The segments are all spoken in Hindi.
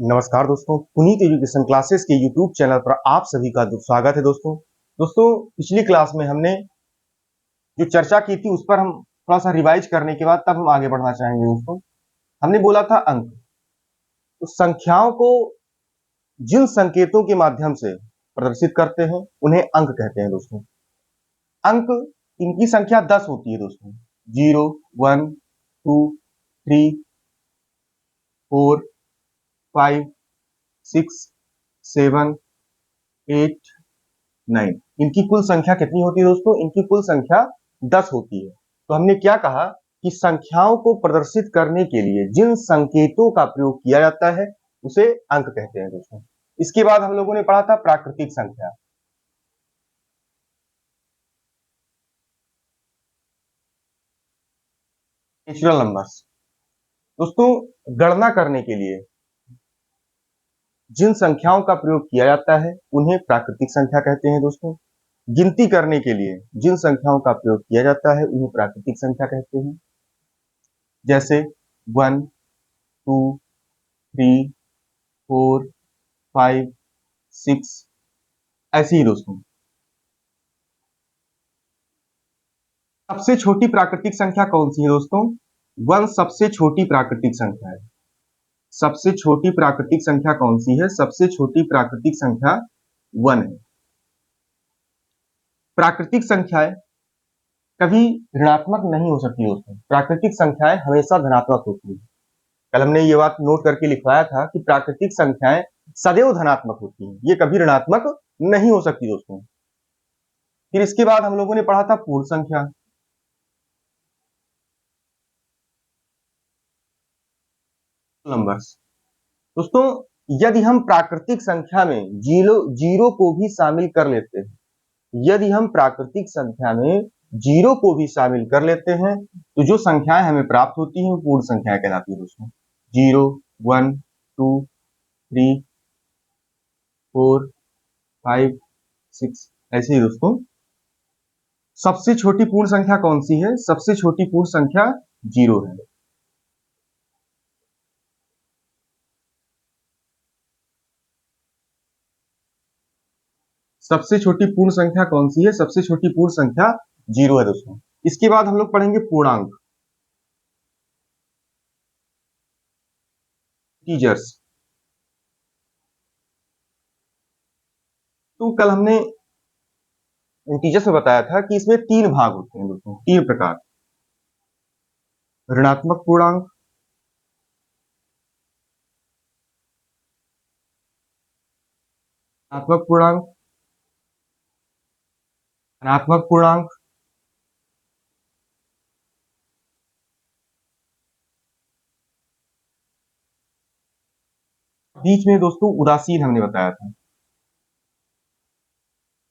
नमस्कार दोस्तों, पुनीत एजुकेशन क्लासेस के यूट्यूब चैनल पर आप सभी का स्वागत है दोस्तों। पिछली क्लास में हमने जो चर्चा की थी उस पर हम थोड़ा सा रिवाइज करने के बाद तब हम आगे बढ़ना चाहेंगे दोस्तों। हमने बोला था अंक। तो संख्याओं को जिन संकेतों के माध्यम से प्रदर्शित करते हैं उन्हें अंक कहते हैं दोस्तों। अंक, इनकी संख्या 10 होती है दोस्तों। 0, 1, 2, 3, 4, 5, 6, 7, 8, 9। इनकी कुल संख्या कितनी होती है दोस्तों? इनकी कुल संख्या 10 होती है। तो हमने क्या कहा कि संख्याओं को प्रदर्शित करने के लिए जिन संकेतों का प्रयोग किया जाता है उसे अंक कहते हैं दोस्तों। इसके बाद हम लोगों ने पढ़ा था प्राकृतिक संख्या। Natural numbers. दोस्तों, गणना करने के लिए जिन संख्याओं का प्रयोग किया जाता है उन्हें प्राकृतिक संख्या कहते हैं दोस्तों। गिनती करने के लिए जिन संख्याओं का प्रयोग किया जाता है उन्हें प्राकृतिक संख्या कहते हैं। जैसे 1, 2, 3, 4, 5, 6, ऐसे ही दोस्तों। सबसे छोटी प्राकृतिक संख्या कौन सी है दोस्तों? 1 सबसे छोटी प्राकृतिक संख्या है। सबसे छोटी प्राकृतिक संख्या कौन सी है? सबसे छोटी प्राकृतिक संख्या 1 है। प्राकृतिक संख्याएं कभी ऋणात्मक नहीं हो सकती दोस्तों। प्राकृतिक संख्याएं हमेशा धनात्मक होती है। कल हमने ये बात नोट करके लिखवाया था कि प्राकृतिक संख्याएं सदैव धनात्मक होती हैं, ये कभी ऋणात्मक नहीं हो सकती दोस्तों। फिर इसके बाद हम लोगों ने पढ़ा था पूर्ण संख्या। नंबर्स। दोस्तों, यदि हम प्राकृतिक संख्या में जीरो को भी शामिल कर लेते हैं, यदि हम प्राकृतिक संख्या में जीरो को भी शामिल कर लेते हैं तो जो संख्याएं हमें प्राप्त होती हैं वो पूर्ण संख्याएं कहलाती है दोस्तों। 0, 1, 2, 3, 4, 5, 6, ऐसे ही दोस्तों। सबसे छोटी पूर्ण संख्या कौन सी है? सबसे छोटी पूर्ण संख्या 0 है। सबसे छोटी पूर्ण संख्या कौन सी है? सबसे छोटी पूर्ण संख्या 0 है दोस्तों। इसके बाद हम लोग पढ़ेंगे पूर्णांक, इंटीजर्स। तो कल हमने इंटीजर्स में बताया था कि इसमें 3 भाग होते हैं दोस्तों, 3 प्रकार। ऋणात्मक पूर्णांक, धनात्मक पूर्णांक, धनात्मक पूर्णांक, बीच में दोस्तों उदासीन हमने बताया था।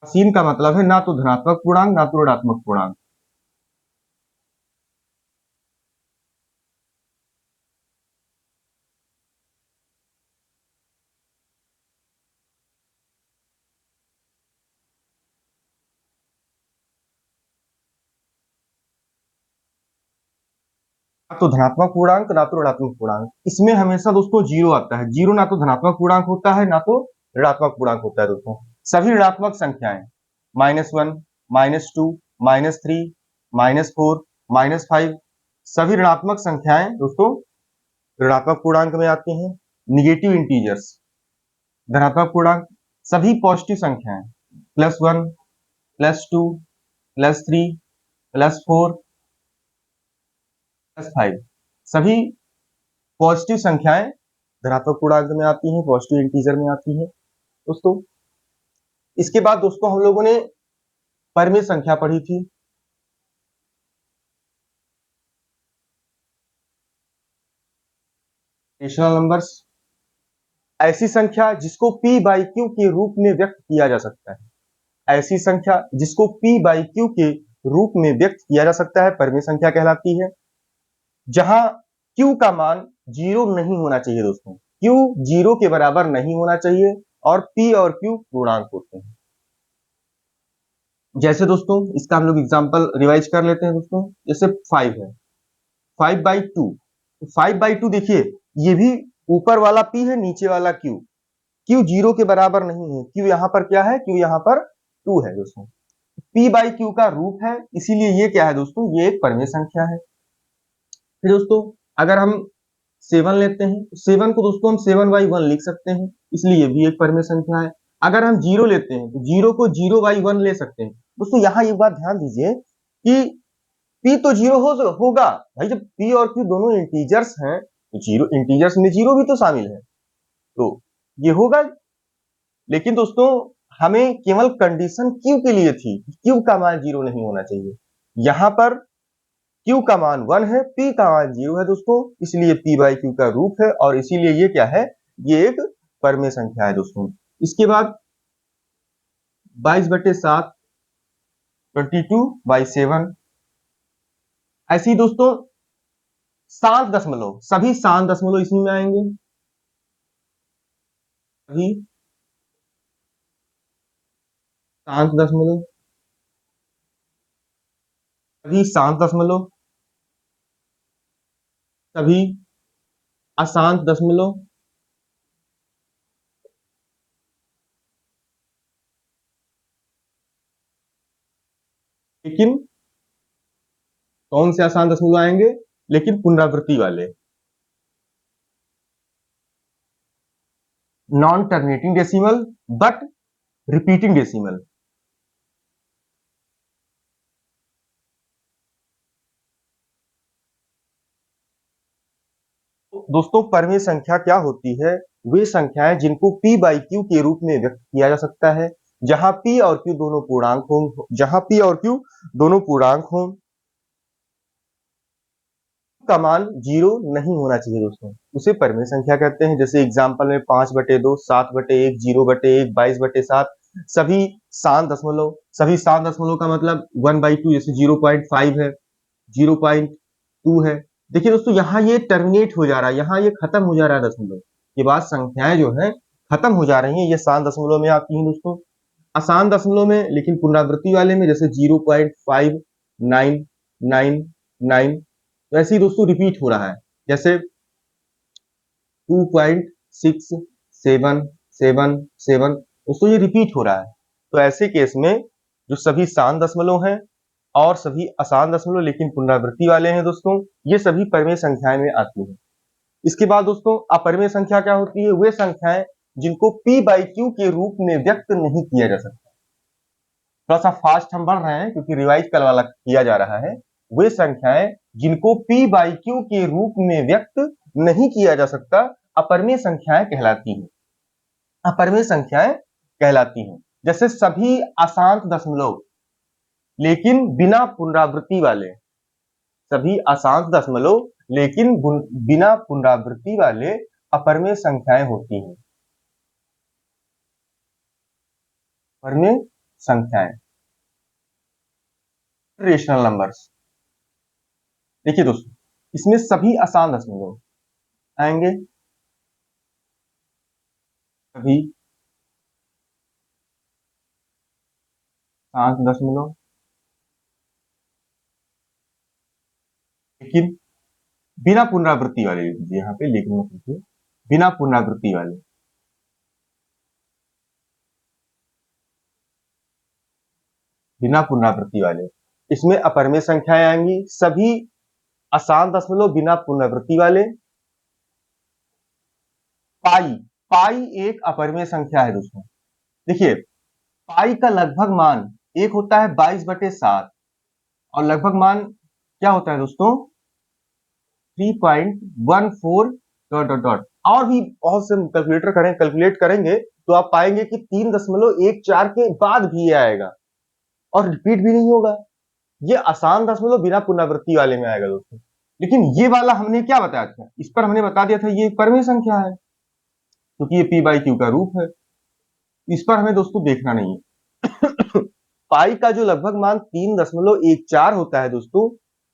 उदासीन का मतलब है ना तो धनात्मक पूर्णांक ना तो ऋणात्मक पूर्णांक। ना तो धनात्मक पूर्णांक ना तो ऋणात्मक पूर्णांक। इसमें हमेशा दोस्तों 0 आता है। 0 ना तो धनात्मक पूर्णांक होता है ना तो ऋणात्मक पूर्णांक होता है दोस्तों। सभी ऋणात्मक संख्याएं -1, -2, -3, -4, -5, सभी ऋणात्मक संख्याएं दोस्तों ऋणात्मक पूर्णांक में आती हैं। निगेटिव इंटीजर्स धनात्मक पूर्णांक, सभी पॉजिटिव संख्याएं +1, +2, +3, +4, +5, सभी पॉजिटिव संख्याएं धनात्मक पूर्णांक में आती हैं, पॉजिटिव इंटीजर में आती हैं दोस्तों। इसके बाद दोस्तों हम लोगों ने परिमेय संख्या पढ़ी थी। रेशनल नंबर्स, ऐसी संख्या जिसको p बाई क्यू के रूप में व्यक्त किया जा सकता है। ऐसी संख्या जिसको p बाई क्यू के रूप में व्यक्त किया जा सकता है परिमेय संख्या कहलाती है। जहां q का मान 0 नहीं होना चाहिए दोस्तों। q 0 के बराबर नहीं होना चाहिए और p और q पूर्णांक होते हैं। जैसे दोस्तों इसका हम लोग एग्जांपल रिवाइज कर लेते हैं दोस्तों। जैसे 5 है, 5/2। 5/2 देखिए ये भी ऊपर वाला p है, नीचे वाला q, q 0 के बराबर नहीं है, q यहां पर क्या है, q यहां पर 2 है दोस्तों। p बाई q का रूप है, इसीलिए ये क्या है दोस्तों, ये एक परमेय संख्या है। फिर दोस्तों अगर हम 7 लेते हैं, 7 को दोस्तों हम 7/1 लिख सकते हैं, इसलिए ये भी एक परमेय संख्या है। अगर हम 0 लेते हैं तो 0 को 0/1 ले सकते हैं। दोस्तों यहाँ एक बात ध्यान दीजिए कि p तो 0 होगा भाई, जब p और q दोनों इंटीजर्स हैं तो 0 इंटीजर्स में 0 भी तो शामिल है, तो ये होगा। लेकिन दोस्तों हमें केवल कंडीशन q के लिए थी, q का मान 0 नहीं होना चाहिए। यहां पर q का मान 1 है, p का मान 0 है दोस्तों, इसलिए p बाई q का रूप है और इसीलिए ये क्या है, ये एक परमेय संख्या है दोस्तों। इसके बाद 22/7 22/7, ऐसी दोस्तों शांत दशमलव, सभी शांत दशमलव इसमें में आएंगे, सभी शांत दशमलव, सभी शांत दशमलव, सभी अशांत दशमलव, लेकिन कौन से अशांत दशमलव आएंगे, लेकिन पुनरावृत्ति वाले, non terminating decimal but repeating decimal. दोस्तों परमेय संख्या क्या होती है, वे संख्याएं जिनको p बाई q के रूप में व्यक्त किया जा सकता है, जहां p और q दोनों पूर्णांक हों, जहां p और q दोनों पूर्णांक हों, का मान 0 नहीं होना चाहिए दोस्तों, उसे परमेय संख्या कहते हैं। जैसे एग्जांपल में 5/2, 7/1, 0/1, 22/7, सभी शांत दशमलव, सभी शांत दशमलव का मतलब 1/2, जैसे 0.5 है, 0.2 है। देखिए दोस्तों यहाँ ये टर्मिनेट हो जा रहा है, यहाँ ये खत्म हो जा रहा है दशमलव, ये बात संख्याएं जो है खत्म हो जा रही हैं, ये शांत दशमलव में आती हैं दोस्तों। अशांत दशमलव में लेकिन पुनरावृत्ति वाले में जैसे 0.5999, तो ऐसे ही दोस्तों रिपीट हो रहा है, जैसे 2.6777 दोस्तों ये रिपीट हो रहा है। तो ऐसे केस में जो सभी शांत दशमलव हैं और सभी अशांत दशमलव लेकिन पुनरावृत्ति वाले हैं दोस्तों, ये सभी परमेय संख्याएं में आती हैं। इसके बाद दोस्तों अपरमेय संख्या क्या होती है, वे संख्याएं जिनको p बाई q के रूप में व्यक्त नहीं किया जा सकता। थोड़ा सा फास्ट हम बढ़ रहे हैं क्योंकि रिवाइज कल वाला किया जा रहा है। वे संख्याएं जिनको p बाई q के रूप में व्यक्त नहीं किया जा सकता, अपरमेय संख्याएं कहलाती हैं, अपरमेय संख्याएं कहलाती हैं। जैसे सभी अशांत दशमलव लेकिन बिना पुनरावृत्ति वाले, सभी अशांत दशमलव लेकिन बिना पुनरावृत्ति वाले अपरमेय संख्याएं होती हैं, अपरमेय संख्याएं, रेशनल नंबर्स। देखिए दोस्तों इसमें सभी अशांत दशमलव आएंगे, सभी शांत दशमलव लेकिन बिना पुनरावृत्ति वाले, यहाँ पे लिखना चाहिए बिना पुनरावृत्ति वाले, बिना पुनरावृत्ति वाले, इसमें अपरमेय संख्याएं आएंगी, सभी अशांत दशमलव बिना पुनरावृत्ति वाले। पाई, पाई एक अपरमेय संख्या है दोस्तों। देखिए पाई का लगभग मान एक होता है 22/7 और लगभग मान क्या होता है दोस्तों 3.14 डॉट डॉट डॉट, और भी बहुत से कैलकुलेट करेंगे तो आप पाएंगे कि 3.14 के बाद भी ये आएगा और रिपीट भी नहीं होगा। ये आसान दशमलव बिना पुनरावृत्ति वाले में आएगा दोस्तों। लेकिन ये वाला हमने क्या बताया था, इस पर हमने बता दिया था ये परमेय संख्या है क्योंकि ये p बाई q का रूप है, इस पर हमें दोस्तों देखना नहीं है। पाई का जो लगभग मान 3.14 होता है दोस्तों,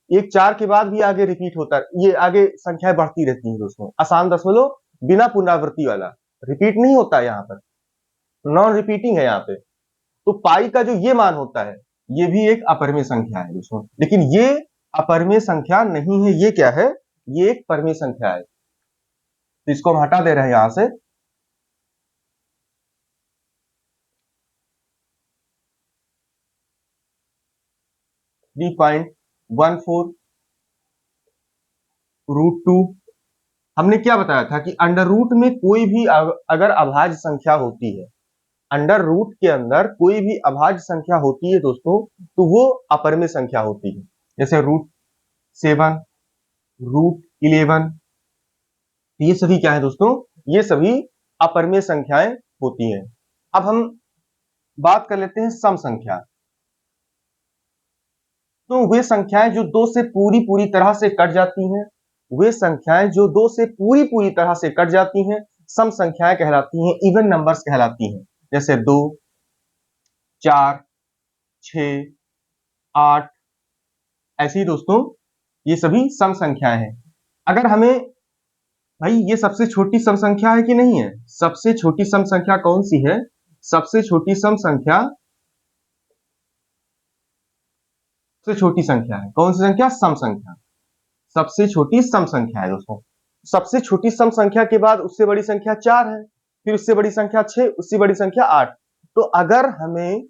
1 4 के बाद भी आगे रिपीट होता है, ये आगे संख्याएं बढ़ती रहती हैं दोस्तों। आसान दशमलव बिना पुनरावृत्ति वाला, रिपीट नहीं होता है यहाँ पर, नॉन रिपीटिंग है यहाँ पे। तो पाई का जो ये मान होता है ये भी एक अपरमेय संख्या है दोस्तों, लेकिन ये अपरमेय संख्या नहीं है, ये क्या है, ये एक परमेय संख्या है। तो इसको हम हटा दे रहे हैं यहां से। 3.14 √2। हमने क्या बताया था कि अंडर रूट में कोई भी अगर अभाज्य संख्या होती है, अंडर रूट के अंदर कोई भी अभाज्य संख्या होती है दोस्तों, तो वो अपरिमेय संख्या होती है। जैसे √7, √11, ये सभी क्या है दोस्तों, ये सभी अपरिमेय संख्याएं होती हैं। अब हम बात कर लेते हैं सम संख्या। तो वे संख्याएं जो दो से पूरी पूरी तरह से कट जाती हैं, वे संख्याएं जो दो से पूरी पूरी तरह से कट जाती हैं, सम संख्याएं कहलाती हैं, इवन नंबर्स कहलाती हैं। जैसे 2, 4, 6, 8, ऐसे ही दोस्तों ये सभी सम संख्याएं हैं। अगर हमें भाई ये सबसे छोटी सम संख्या है कि नहीं है, सबसे छोटी सम संख्या कौन सी है, सबसे छोटी सम संख्या, सबसे छोटी संख्या है कौन सी संख्या, सम संख्या, सबसे छोटी सम संख्या है दोस्तों। सबसे छोटी सम संख्या के बाद उससे बड़ी संख्या 4 है, फिर उससे बड़ी संख्या 6, उससे बड़ी संख्या 8। तो अगर हमें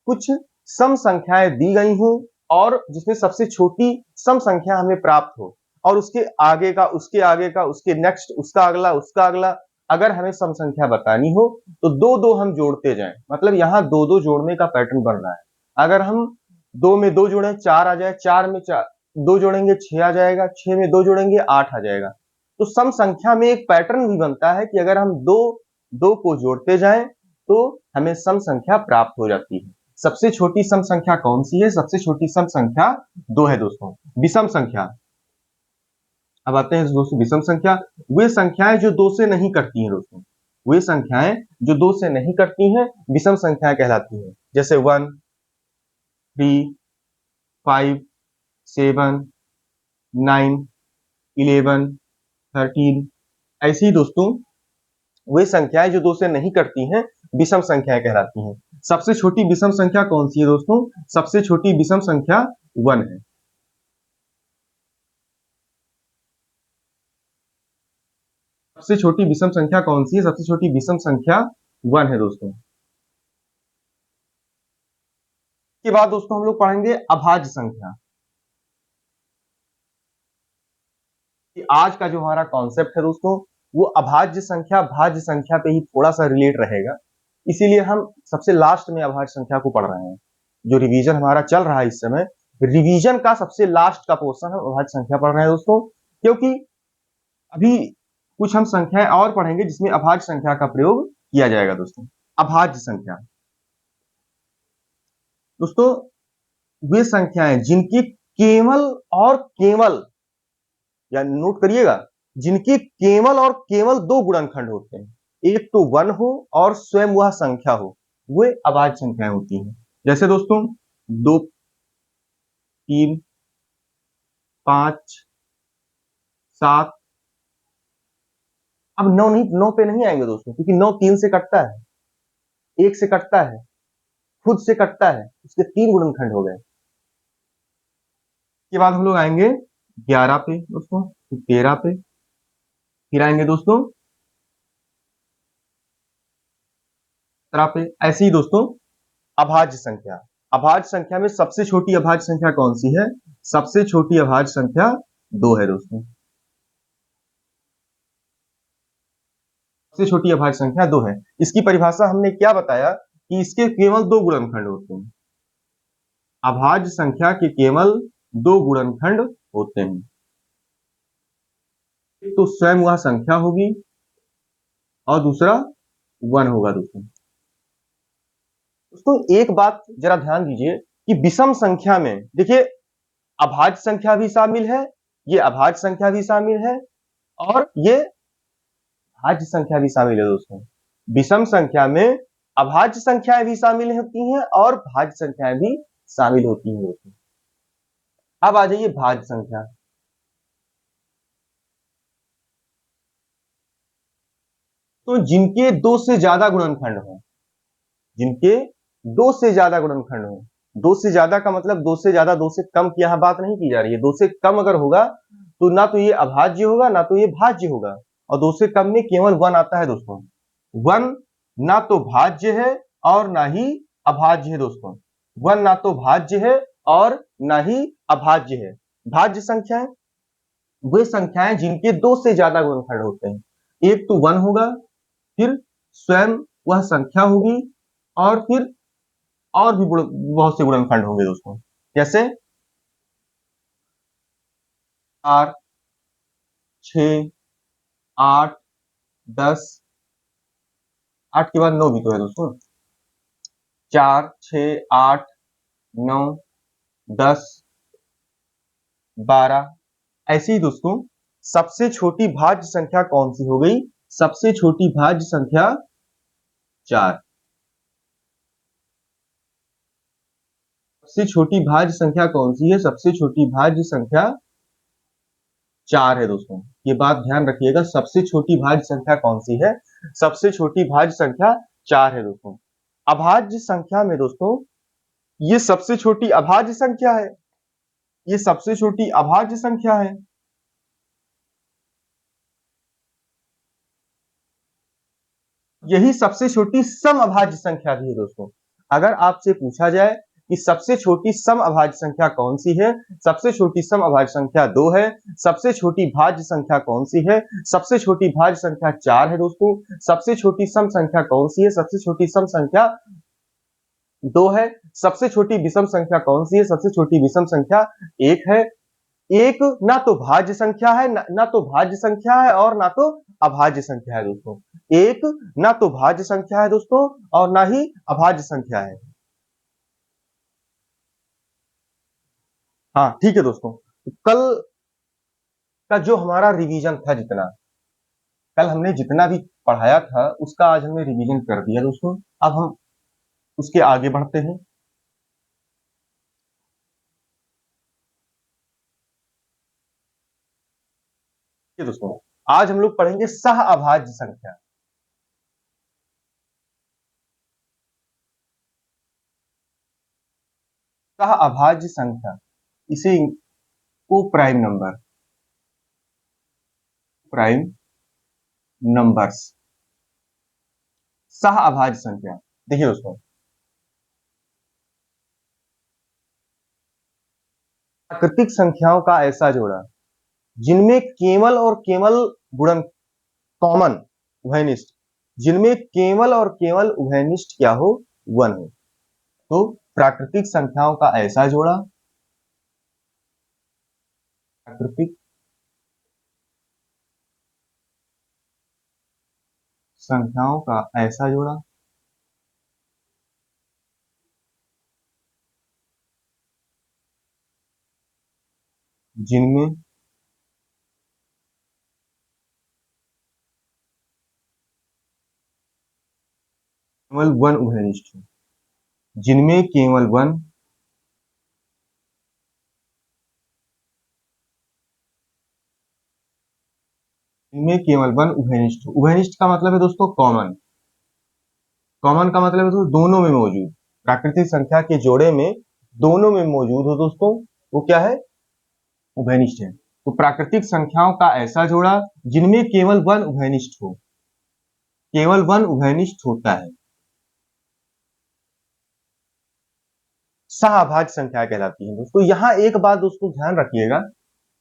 कुछ सम संख्याएं दी गई हो और जिसमें सबसे छोटी सम संख्या हमें प्राप्त हो और उसके आगे का, उसके आगे का, उसके नेक्स्ट, उसका अगला, उसका अगला, अगर हमें सम संख्या बतानी हो तो दो दो हम जोड़ते जाएं, मतलब यहां दो दो जोड़ने का पैटर्न बन रहा है। अगर हम 2 में 2 जोड़े 4 आ जाए, 4 में 2 जोड़ेंगे 6 आ जाएगा, 6 में 2 जोड़ेंगे 8 आ जाएगा। तो सम संख्या में एक पैटर्न भी बनता है कि अगर हम दो दो को जोड़ते जाएं तो हमें सम संख्या प्राप्त हो जाती है। सबसे छोटी सम संख्या कौन सी है, सबसे छोटी सम संख्या 2 है दोस्तों। विषम संख्या, अब आते हैं दोस्तों विषम संख्या। वे संख्याएं जो 2 से नहीं कटती हैं दोस्तों, वे संख्याएं जो 2 से नहीं कटती हैं विषम संख्याएं कहलाती हैं। जैसे 1, 3, 5, 7, 9, 11, 13, ऐसी ही दोस्तों वे संख्याएं जो 2 से नहीं कटती हैं विषम संख्याएं कहलाती हैं। सबसे छोटी विषम संख्या कौन सी है दोस्तों, सबसे छोटी विषम संख्या 1 है। सबसे छोटी विषम संख्या कौन सी है, सबसे छोटी विषम संख्या 1 है दोस्तों। के बाद दोस्तों हम लोग पढ़ेंगे अभाज्य संख्या। आज का जो हमारा कॉन्सेप्ट है दोस्तों वो अभाज्य संख्या भाज्य संख्या पे ही थोड़ा सा रिलेट रहेगा, इसीलिए हम सबसे लास्ट में अभाज्य संख्या को पढ़ रहे हैं। जो रिवीजन हमारा चल रहा है इस समय, रिवीजन का सबसे लास्ट का पोर्शन हम अभाज्य संख्या पढ़ रहे हैं दोस्तों, क्योंकि अभी कुछ हम संख्याएं और पढ़ेंगे जिसमें अभाज्य संख्या का प्रयोग किया जाएगा दोस्तों। अभाज्य संख्या दोस्तों वे संख्याएं जिनकी केवल और केवल, या नोट करिएगा, जिनके केवल और केवल 2 गुणनखंड होते हैं, एक तो 1 हो और स्वयं वह संख्या हो, वे अभाज्य संख्याएं होती हैं। जैसे दोस्तों 2, 3, 5, 7, अब 9 नहीं, 9 पे नहीं आएंगे दोस्तों, क्योंकि 9 3 से कटता है, 1 से कटता है, खुद से कटता है, उसके 3 गुणनखंड हो गए। के बाद हम लोग आएंगे 11 पे दोस्तों, 13 पे, फिर आएंगे दोस्तों 17 पे। ऐसे ही दोस्तों अभाज्य संख्या, अभाज्य संख्या में सबसे छोटी अभाज्य संख्या कौन सी है, सबसे छोटी अभाज्य संख्या 2 है दोस्तों। सबसे छोटी अभाज्य संख्या 2 है। इसकी परिभाषा हमने क्या बताया कि इसके केवल 2 गुणनखंड होते हैं, अभाज्य संख्या के केवल 2 गुणनखंड होते हैं। एक तो स्वयं वह संख्या होगी और दूसरा 1 होगा दोस्तों। दोस्तों एक बात जरा ध्यान दीजिए कि विषम संख्या में देखिए अभाज्य संख्या भी शामिल है, ये अभाज्य संख्या भी शामिल है और ये भाज्य संख्या भी शामिल है दोस्तों। विषम संख्या में अभाज्य संख्याएं भी शामिल होती हैं और भाज्य संख्याएं भी शामिल होती हैं दोस्तों। अब आ जाइए भाज्य संख्या। तो जिनके 2 से ज्यादा गुणनखंड हो, जिनके 2 से ज्यादा गुणनखंड हो, 2 से ज्यादा का मतलब 2 से ज्यादा 2 से कम की यहां बात नहीं की जा रही है, 2 से कम अगर होगा तो ना तो ये अभाज्य होगा ना तो ये भाज्य होगा, और 2 से कम में केवल 1 आता है दोस्तों। 1 ना तो भाज्य है और ना ही अभाज्य है दोस्तों। 1 ना तो भाज्य है और ना ही अभाज्य है। भाज्य संख्याएं वे संख्याएं जिनके 2 से ज्यादा गुणनखंड होते हैं। एक तो 1 होगा, फिर स्वयं वह संख्या होगी, और फिर और भी बहुत से गुणनखंड होंगे दोस्तों। जैसे 4, 6, 8, 10, 8 के बाद 9 भी तो है दोस्तों। 4, 6, 8, 9, 10, 12। ऐसे ही दोस्तों सबसे छोटी भाज्य संख्या कौन सी हो गई? सबसे छोटी भाज्य संख्या 4। सबसे छोटी भाज्य संख्या कौन सी है? सबसे छोटी भाज्य संख्या 4 है दोस्तों। ये बात ध्यान रखिएगा, सबसे छोटी भाज्य संख्या कौन सी है? सबसे छोटी भाज्य संख्या 4 है दोस्तों। अभाज्य संख्या में दोस्तों ये सबसे छोटी अभाज्य संख्या है। ये सबसे छोटी अभाज्य संख्या है। यही सबसे छोटी सम अभाज्य संख्या भी है दोस्तों। अगर आपसे पूछा जाए कि सबसे छोटी सम अभाज्य संख्या कौन सी है? सबसे छोटी सम अभाज्य संख्या 2 है। सबसे छोटी भाज्य संख्या कौन सी है? सबसे छोटी भाज्य संख्या 4 है दोस्तों। सबसे छोटी सम संख्या कौन सी है? सबसे छोटी सम संख्या 2 है। सबसे छोटी विषम संख्या कौन सी है? सबसे छोटी विषम संख्या 1 है। एक ना तो भाज्य संख्या है, ना तो भाज्य संख्या है और ना तो अभाज्य संख्या है दोस्तों। एक ना तो भाज्य संख्या है दोस्तों और ना ही अभाज्य संख्या है। हाँ ठीक है दोस्तों, तो कल का जो हमारा रिवीजन था, कल हमने जितना भी पढ़ाया था उसका आज हमने रिवीजन कर दिया दोस्तों। अब हम उसके आगे बढ़ते हैं। ठीक है दोस्तों, आज हम लोग पढ़ेंगे सह अभाज्य संख्या। सह अभाज्य संख्या, इसे को प्राइम नंबर, प्राइम नंबर्स, सह अभाज्य संख्या। देखिए दोस्तों, प्राकृतिक संख्याओं का ऐसा जोड़ा जिनमें केवल और केवल गुणन कॉमन उभयनिष्ठ, जिनमें केवल और केवल उभयनिष्ठ क्या हो? 1 हो। तो प्राकृतिक संख्याओं का ऐसा जोड़ा, प्राकृतिक संख्याओं का ऐसा जोड़ा जिनमें केवल 1 उभयनिष्ठ हो, जिनमें केवल 1 इनमें केवल 1 उभयनिष्ठ हो। उभयनिष्ठ का मतलब है दोस्तों कॉमन। कॉमन का मतलब है दोस्तों दोनों में मौजूद। प्राकृतिक संख्या के जोड़े में दोनों में मौजूद हो दोस्तों, वो क्या है? उभयनिष्ठ है। तो प्राकृतिक संख्याओं का ऐसा जोड़ा जिनमें केवल 1 उभयनिष्ठ हो, केवल 1 उभयनिष्ठ होता है, सहअभाज्य संख्या कहलाती है दोस्तों। यहां एक बात दोस्तों ध्यान रखिएगा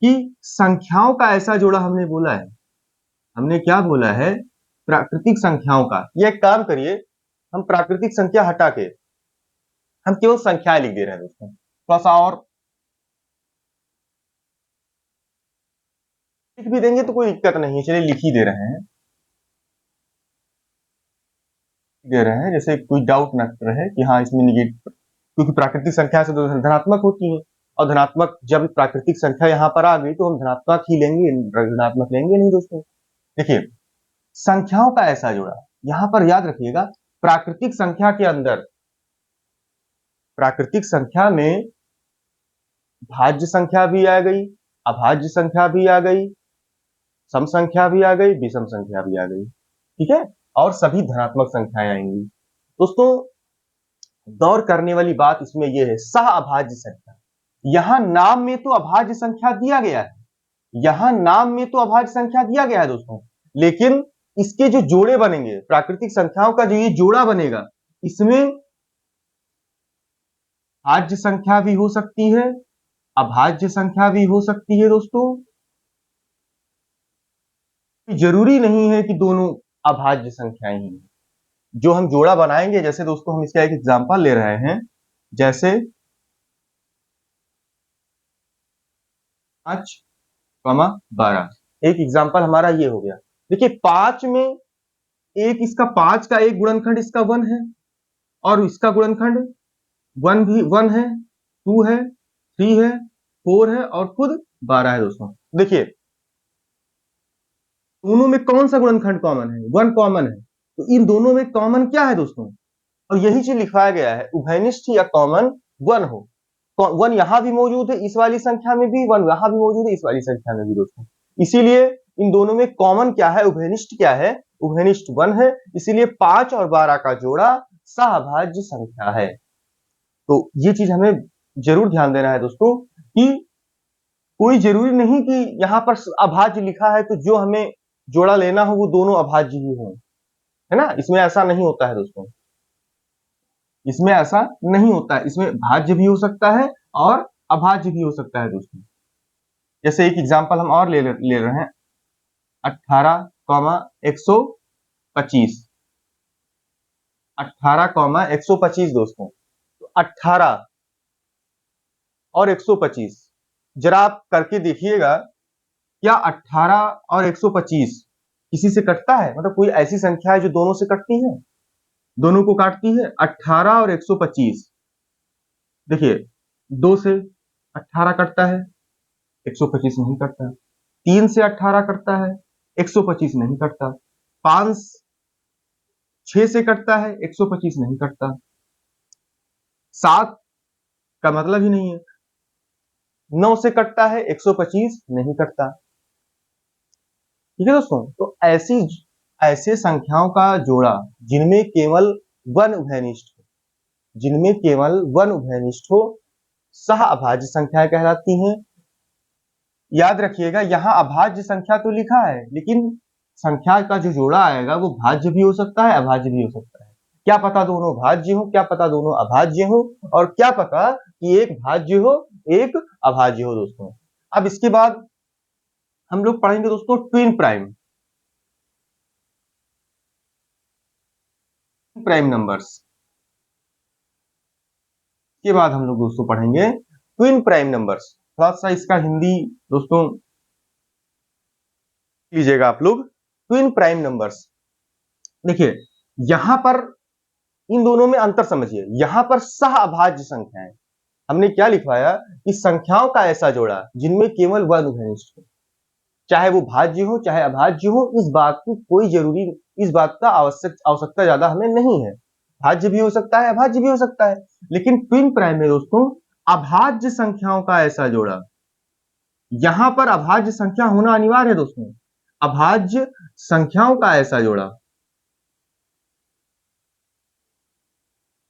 कि संख्याओं का ऐसा जोड़ा हमने बोला है, हमने क्या बोला है? प्राकृतिक संख्याओं का। ये एक काम करिए, हम प्राकृतिक संख्या हटा के हम केवल संख्याएं लिख दे रहे हैं दोस्तों। थोड़ा सा और लिख भी देंगे तो कोई दिक्कत नहीं है, चलिए लिख ही दे रहे हैं, जैसे कोई डाउट न रहे कि हाँ इसमें निगेटिव, क्योंकि प्राकृतिक संख्या से तो धनात्मक होती है, और धनात्मक जब प्राकृतिक संख्या यहां पर आ गई तो हम धनात्मक ही लेंगे, ऋणात्मक लेंगे नहीं दोस्तों। देखिए, संख्याओं का ऐसा जोड़ा, यहां पर याद रखिएगा, प्राकृतिक संख्या के अंदर, प्राकृतिक संख्या में भाज्य संख्या भी आ गई, अभाज्य संख्या भी आ गई, सम संख्या भी आ गई, विषम संख्या भी आ गई, ठीक है, और सभी धनात्मक संख्याएं आएंगी दोस्तों। गौर करने वाली बात इसमें यह है, सह अभाज्य संख्या, यहां नाम में तो अभाज्य संख्या दिया गया है, यहां नाम में तो अभाज्य संख्या दिया गया है दोस्तों, लेकिन इसके जो जोड़े बनेंगे, प्राकृतिक संख्याओं का जो ये जोड़ा बनेगा, इसमें भाज्य संख्या भी हो सकती है, अभाज्य संख्या भी हो सकती है दोस्तों। जरूरी नहीं है कि दोनों अभाज्य संख्याएं ही हैं। जो हम जोड़ा बनाएंगे, जैसे दोस्तों हम इसका एक एग्जांपल ले रहे हैं, जैसे 5, 12। एक एग्जांपल हमारा ये हो गया। देखिए 5 में इसका 5 का एक गुणनखंड इसका 1 है, और इसका गुणनखंड 1 भी 1 है, 2 है, 3 है, 4 है और खुद 12 है दोस्तों। देखिए दोनों में कौन सा गुणनखंड कॉमन है? 1 कॉमन है। तो इन दोनों में कॉमन क्या है दोस्तों? और यही चीज लिखवाया गया है, उभयनिष्ठ या कॉमन 1 हो। 1 यहां भी मौजूद है, इस वाली संख्या में भी 1 यहां भी मौजूद है, इस वाली संख्या में भी दोस्तों। इसीलिए इन दोनों में कॉमन क्या है? उभयनिष्ठ क्या है? उभयनिष्ठ 1 है। इसीलिए 5 और 12 का जोड़ा सहअभाज्य संख्या है। तो ये चीज हमें जरूर ध्यान देना है दोस्तों कि कोई जरूरी नहीं कि यहां पर अभाज्य लिखा है तो जो हमें जोड़ा लेना हो वो दोनों अभाज्य ही हो, है ना। इसमें ऐसा नहीं होता है दोस्तों, इसमें ऐसा नहीं होता है। इसमें भाज्य भी हो सकता है और अभाज्य भी हो सकता है दोस्तों। जैसे एक एग्जांपल हम और ले रहे हैं, 18,125। 18,125 दोस्तों। तो 18 और 125 जरा आप करके देखिएगा, क्या 18 और 125 किसी से कटता है? मतलब कोई ऐसी संख्या है जो दोनों से कटती है? दोनों को काटती है। 18 और 125, देखिए 2 से 18 कटता है, 125 नहीं कटता। 3 से 18 कटता है, 125 नहीं कटता। 5 6 से कटता है, 125 नहीं कटता। 7 का मतलब ही नहीं है। 9 से कटता है, 125 नहीं कटता। ठीक है दोस्तों। तो ऐसे संख्याओं का जोड़ा जिनमें केवल 1 उभयनिष्ठ हो, जिनमें केवल 1 उभयनिष्ठ हो, सह अभाज्य संख्याएं कहलाती हैं। याद रखिएगा, यहां अभाज्य संख्या तो लिखा है, लेकिन संख्या का जो जोड़ा आएगा वो भाज्य भी हो सकता है, अभाज्य भी हो सकता है। क्या पता दोनों भाज्य हो, क्या पता दोनों अभाज्य हो, और क्या पता कि एक भाज्य हो एक अभाज्य हो दोस्तों। अब इसके बाद हम लोग पढ़ेंगे दोस्तों ट्विन प्राइम प्राइम नंबर्स। के बाद हम लोग दोस्तों पढ़ेंगे ट्विन प्राइम नंबर्स। थोड़ा सा इसका हिंदी दोस्तों लीजिएगा आप लोग। ट्विन प्राइम नंबर्स, देखिए यहां पर इन दोनों में अंतर समझिए। यहां पर सह अभाज्य संख्याएं, हमने क्या लिखवाया कि संख्याओं का ऐसा जोड़ा जिनमें केवल 1 उभयनिष्ठ हो, चाहे वो भाज्य हो चाहे अभाज्य हो, इस बात की कोई जरूरी, इस बात का आवश्यकता ज्यादा हमें नहीं है। भाज्य भी हो सकता है, अभाज्य भी हो सकता है। लेकिन ट्विन प्राइम में दोस्तों अभाज्य संख्याओं का ऐसा जोड़ा, यहां पर अभाज्य संख्या होना अनिवार्य है दोस्तों। अभाज्य संख्याओं का ऐसा जोड़ा,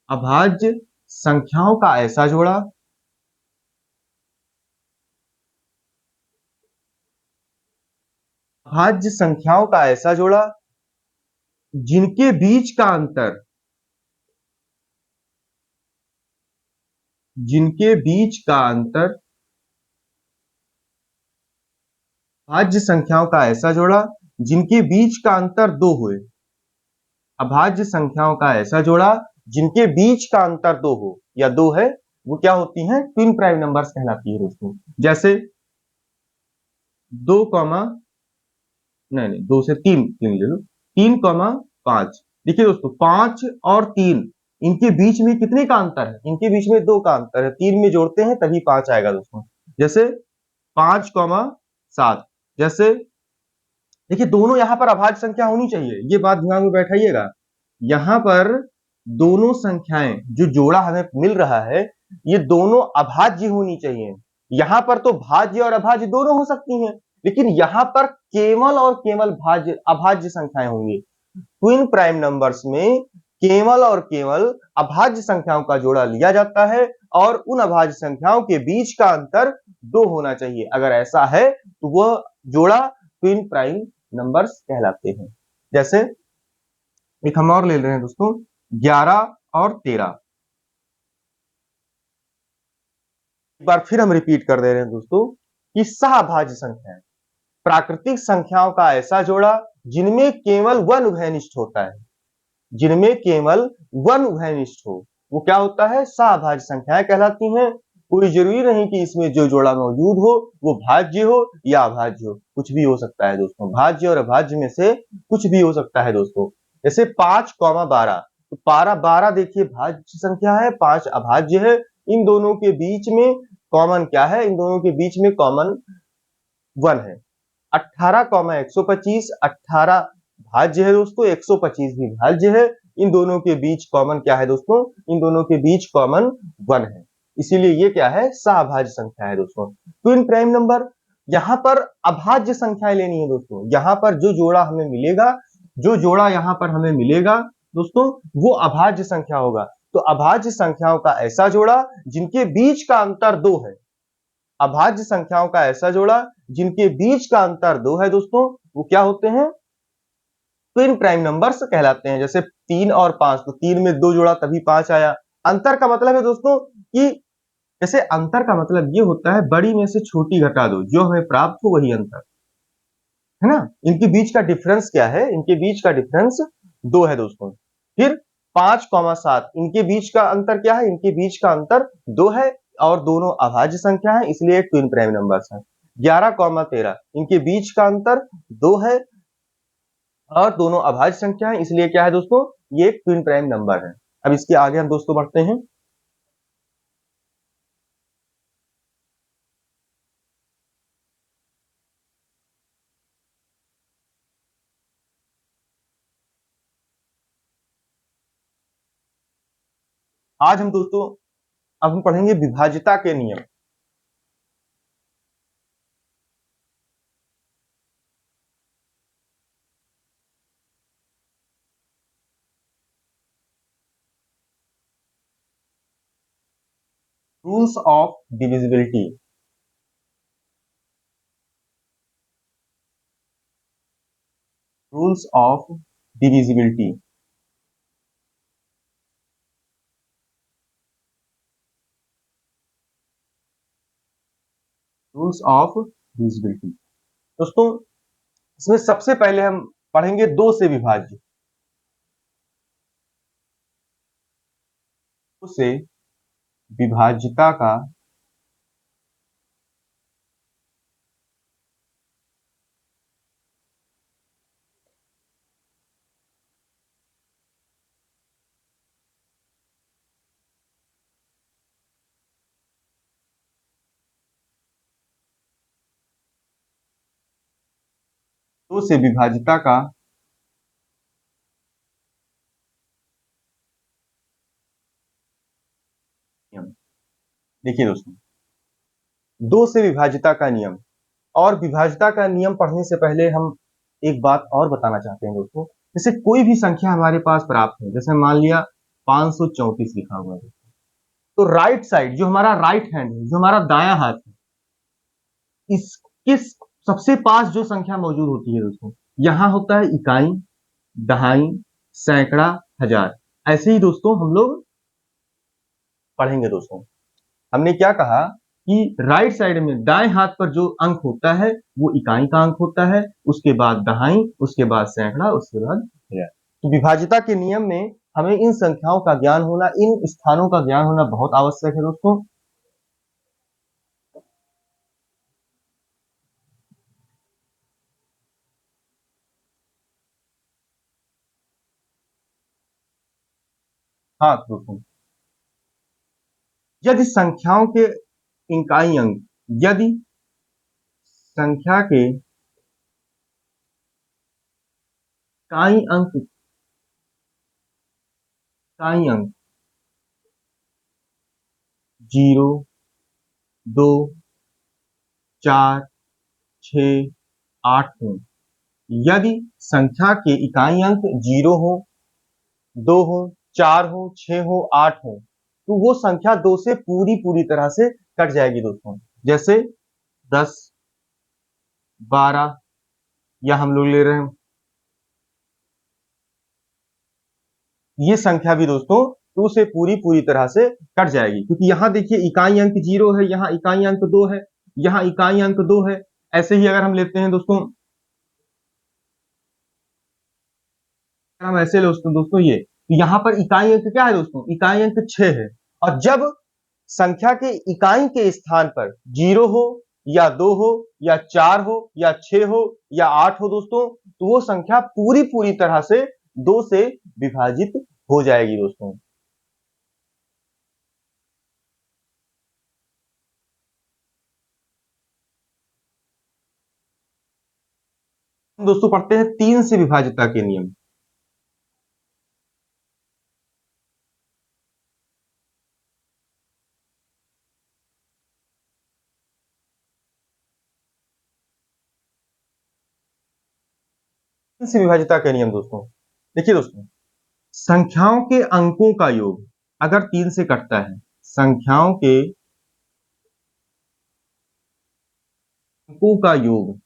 अभाज्य संख्याओं का ऐसा जोड़ा, अभाज्य संख्याओं का ऐसा जोड़ा जिनके बीच का अंतर, जिनके बीच का अंतर, अभाज्य संख्याओं का ऐसा जोड़ा जिनके बीच का अंतर 2 हुए। अभाज्य संख्याओं का ऐसा जोड़ा जिनके बीच का अंतर 2 हो या 2 है, वो क्या होती हैं? ट्विन प्राइम नंबर्स कहलाती है दोस्तों। जैसे 2, नहीं 2 से 3 ले लो, 3,5। देखिए दोस्तों 5 और 3 इनके बीच में कितने का अंतर है? इनके बीच में 2 का अंतर है। 3 में जोड़ते हैं तभी 5 आएगा दोस्तों। जैसे 5,7। जैसे देखिए दोनों यहां पर अभाज्य संख्या होनी चाहिए, ये बात दिमाग में बैठाइएगा। यहां पर दोनों संख्याएं जो जोड़ा हमें मिल रहा है, ये दोनों अभाज्य होनी चाहिए। यहां पर तो भाज्य और अभाज्य दोनों हो सकती हैं, लेकिन यहां पर केवल और केवल भाज्य अभाज्य संख्याएं होंगी। ट्विन प्राइम नंबर्स में केवल और केवल अभाज्य संख्याओं का जोड़ा लिया जाता है और उन अभाज्य संख्याओं के बीच का अंतर 2 होना चाहिए। अगर ऐसा है तो वह जोड़ा ट्विन प्राइम नंबर्स कहलाते हैं। जैसे एक हम और ले रहे हैं दोस्तों, 11 और 13। एक बार फिर हम रिपीट कर दे रहे हैं दोस्तों कि सहभाज्य संख्याएं प्राकृतिक संख्याओं का ऐसा जोड़ा जिनमें केवल वन उभयनिष्ठ होता है, जिनमें केवल वन उभयनिष्ठ हो, वो क्या होता है? सहभाज्य संख्याएं कहलाती हैं। कोई जरूरी नहीं कि इसमें जो जोड़ा मौजूद हो वो भाज्य हो या अभाज्य हो, कुछ भी हो सकता है दोस्तों। भाज्य और अभाज्य में से कुछ भी हो सकता है दोस्तों। जैसे 5,12, तो 12 देखिए भाज्य संख्या है, 5 अभाज्य है। इन दोनों के बीच में कॉमन क्या है? इन दोनों के बीच में कॉमन 1 है। 18,125, 18 भाज्य है दोस्तों, 125 भी भाज्य है। इन दोनों के बीच कॉमन क्या है दोस्तों? इन दोनों के बीच कॉमन 1 है, इसीलिए ये क्या है? सहभाज्य संख्या है दोस्तों। ट्विन प्राइम नंबर, यहां पर अभाज्य संख्याएं लेनी है दोस्तों। यहां पर जो जोड़ा हमें मिलेगा, जो जोड़ा यहां पर हमें मिलेगा दोस्तों, वो अभाज्य संख्या होगा। तो अभाज्य संख्याओं का ऐसा जोड़ा जिनके बीच का अंतर 2 है, अभाज्य संख्याओं का ऐसा जोड़ा जिनके बीच का अंतर 2 है दोस्तों, वो क्या होते हैं? ट्विन प्राइम नंबर्स कहलाते हैं। जैसे 3 और 5, तो 3 में 2 जोड़ा तभी 5 आया। अंतर का मतलब है दोस्तों कि जैसे अंतर का मतलब ये होता है बड़ी में से छोटी घटा दो, जो हमें प्राप्त हो वही अंतर है ना। इनके बीच का डिफरेंस क्या है? इनके बीच का डिफरेंस 2 है दोस्तों। फिर 5,7, इनके बीच का अंतर क्या है? इनके बीच का अंतर 2 है और दोनों अभाज्य संख्या है, इसलिए ट्विन प्राइम नंबर्स है। 11,13, इनके बीच का अंतर 2 है और दोनों अभाज्य संख्या है, इसलिए क्या है दोस्तों? ये एक ट्विन प्राइम नंबर है। अब इसके आगे हम दोस्तों बढ़ते हैं। आज हम दोस्तों अब हम पढ़ेंगे विभाज्यता के नियम। Rules of divisibility. Rules of divisibility. Rules of divisibility दोस्तों, इसमें सबसे पहले हम पढ़ेंगे 2 से विभाज्य। 2 से विभाज्यता का दो से विभाज्यता का नियम। देखिए दोस्तों, 2 से विभाज्यता का नियम और विभाज्यता का नियम पढ़ने से पहले हम एक बात और बताना चाहते हैं दोस्तों। जैसे कोई भी संख्या हमारे पास प्राप्त है, जैसे मान लिया 534 लिखा हुआ है, तो राइट साइड जो हमारा राइट हैंड है, जो हमारा दायां हाथ है, इसके सबसे पास जो संख्या मौजूद होती है दोस्तों, यहां होता है इकाई, दहाई, सैकड़ा, हजार। ऐसे ही दोस्तों हम लोग पढ़ेंगे दोस्तों। हमने क्या कहा कि राइट साइड में दाएं हाथ पर जो अंक होता है वो इकाई का अंक होता है, उसके बाद दहाई, उसके बाद सैकड़ा, उसके बाद हजार। तो विभाज्यता के नियम में हमें इन संख्याओं का ज्ञान होना, इन स्थानों का ज्ञान होना बहुत आवश्यक है दोस्तों। हाँ दोस्तों, यदि संख्याओं के इकाई अंक, यदि संख्या के इकाई अंक, इकाई अंक 0, 2, 4, 6, 8 हो, यदि संख्या के इकाई अंक 0 हो, 2 हो, 4 हो, 6 हो, 8 हो, तो वो संख्या 2 से पूरी पूरी तरह से कट जाएगी दोस्तों। जैसे 10, 12, या हम लोग ले रहे हैं ये संख्या भी दोस्तों 2 से पूरी तरह से कट जाएगी, क्योंकि यहां देखिए इकाई अंक 0 है, यहाँ इकाई अंक 2 है, यहाँ इकाई अंक 2 है। ऐसे ही अगर हम लेते हैं दोस्तों, हम ऐसे दोस्तों ये तो यहाँ पर इकाई अंक क्या है दोस्तों, इकाई अंक 6 है। और जब संख्या के इकाई के स्थान पर 0 हो या 2 हो या 4 हो या 6 हो या 8 हो दोस्तों, तो वो संख्या पूरी तरह से 2 से विभाजित हो जाएगी दोस्तों। हम दोस्तों पढ़ते हैं 3 से विभाज्यता के नियम। से विभाज्यता के नियम दोस्तों, देखिए दोस्तों, संख्याओं के अंकों का योग अगर 3 से कटता है, संख्याओं के अंकों का योग,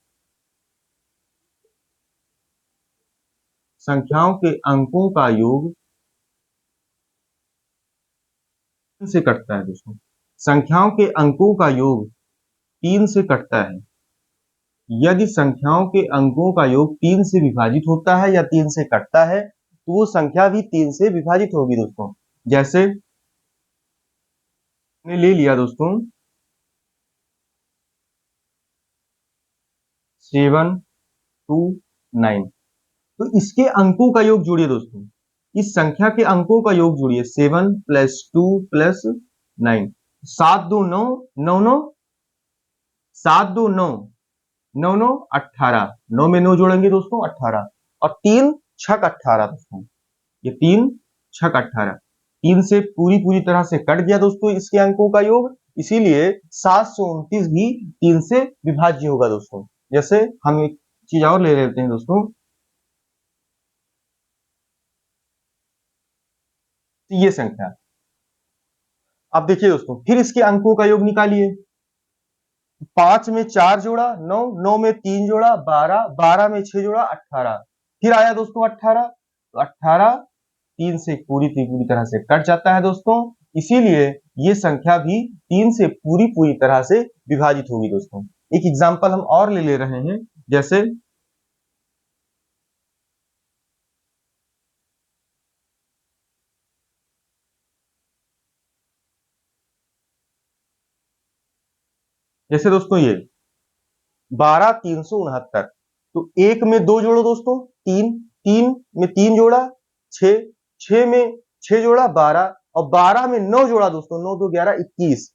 संख्याओं के अंकों का योग 3 से कटता है दोस्तों, संख्याओं के अंकों का योग 3 से कटता है। यदि संख्याओं के अंकों का योग 3 से विभाजित होता है या 3 से कटता है, तो वो संख्या भी 3 से विभाजित होगी दोस्तों। जैसे हमने ले लिया दोस्तों 729, तो इसके अंकों का योग जोड़िए दोस्तों, इस संख्या के अंकों का योग जोड़िए, 7 प्लस 2 प्लस 9, 7 2 9, 9 9, 7 2 9, 9 9 18, 9 में 9 जोड़ेंगे दोस्तों 18, और 3 छक 18 दोस्तों, ये 3 छक 18, 3 से पूरी तरह से कट गया दोस्तों इसके अंकों का योग, इसीलिए 729 भी 3 से विभाज्य होगा दोस्तों। जैसे हम एक चीज और ले लेते हैं दोस्तों, ये संख्या, अब देखिए दोस्तों फिर इसके अंकों का योग निकालिए, 5 में 4 जोड़ा 9, 9 में 3 जोड़ा 12, 12 में 6 जोड़ा 18, फिर आया दोस्तों 18, तो 18 3 से पूरी तरह से कट जाता है दोस्तों, इसीलिए ये संख्या भी 3 से पूरी तरह से विभाजित होगी दोस्तों। एक एग्जांपल हम और ले रहे हैं, जैसे जैसे दोस्तों ये 12 369, तो 1 में 2 जोड़ो दोस्तों 3, 3 में 3 जोड़ा 6, 6 में 6 जोड़ा 12, और 12 में 9 जोड़ा दोस्तों, 9 2 11 21,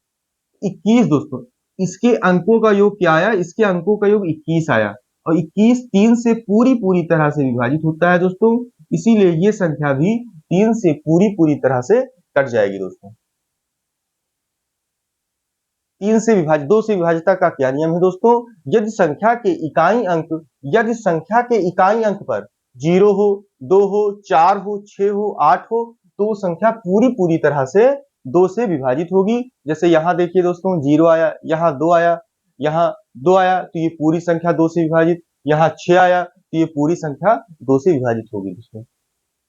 21 दोस्तों, इसके अंकों का योग क्या आया, इसके अंकों का योग 21 आया, और 21 3 से पूरी तरह से विभाजित होता है दोस्तों, इसीलिए ये संख्या भी 3 से पूरी तरह से कट जाएगी दोस्तों। 3 से विभाजित, 2 से विभाजिता का क्या नियम है दोस्तों, यदि संख्या के इकाई अंक, यदि संख्या के इकाई अंक पर 0 हो 2 हो 4 हो 6 हो 8 हो, तो वो संख्या पूरी तरह से 2 से विभाजित होगी। जैसे यहाँ देखिए दोस्तों 0 आया, यहाँ 2 आया, यहाँ 2 आया, तो ये पूरी संख्या 2 से विभाजित, यहाँ 6 आया, तो ये पूरी संख्या 2 से विभाजित होगी दोस्तों।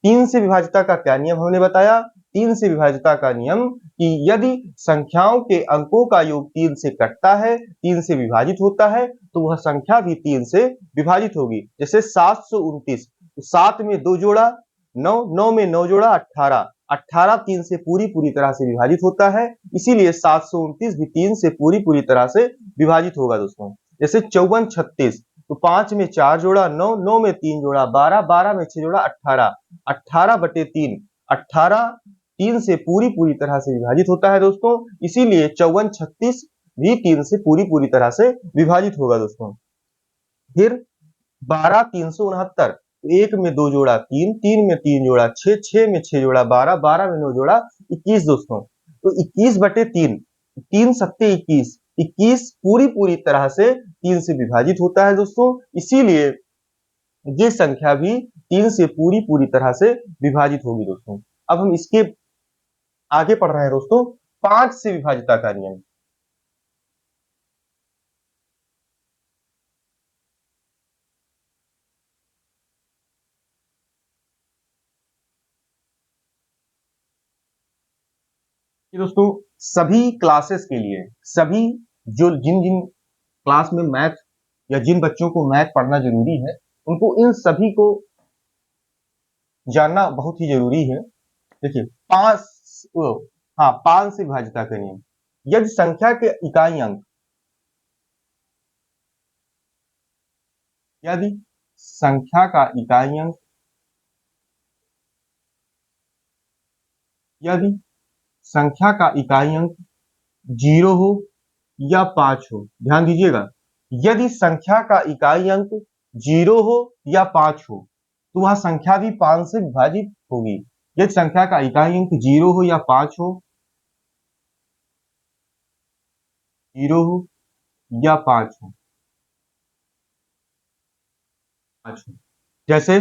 3 से विभाजिता का क्या नियम हमने बताया, 3 से विभाजिता का नियम कि यदि संख्याओं के अंकों का योग 3 से कटता है, 3 से विभाजित होता है, तो वह संख्या भी 3 से विभाजित होगी। जैसे 729, तो 7 में 2 जोड़ा 9, 9 में 9 जोड़ा 18, 18 3 से पूरी तरह से विभाजित होता है, इसीलिए 729 भी 3 से पूरी तरह से विभाजित होगा दोस्तों। जैसे 54 36, तो 5 में 4 जोड़ा 9, 9 में 3 जोड़ा 12, 12 में 6 जोड़ा 18, 18 बटे 3, 18 3 से पूरी तरह से विभाजित होता है दोस्तों, इसीलिए 54 36 भी 3 से पूरी तरह से विभाजित होगा दोस्तों। फिर 12 369, एक में 2 जोड़ा 3, 3 में 3 जोड़ा 6, 6 में 6 जोड़ा 12, 12 में 9 जोड़ा 21 दोस्तों, तो 21 बटे 3, 3 सत्ते 21, 21 पूरी तरह से 3 से विभाजित होता है दोस्तों, इसीलिए ये संख्या भी 3 से पूरी तरह से विभाजित होगी दोस्तों। अब हम इसके आगे पढ़ रहे हैं दोस्तों 5 से विभाजिता का नियम। कि दोस्तों सभी क्लासेस के लिए, सभी जो जिन जिन क्लास में मैथ या जिन बच्चों को मैथ पढ़ना जरूरी है, उनको इन सभी को जानना बहुत ही जरूरी है। देखिए पांच से विभाज्यता का नियम। यदि संख्या के इकाई अंक, यदि संख्या का इकाई अंक, यदि संख्या का इकाई अंक 0 हो या 5 हो, ध्यान दीजिएगा, यदि संख्या का इकाई अंक 0 हो या 5 हो तो वह संख्या भी 5 से विभाजित होगी। यदि संख्या का इकाई अंक 0 हो या 5 हो, 0 हो या 5 हो, जैसे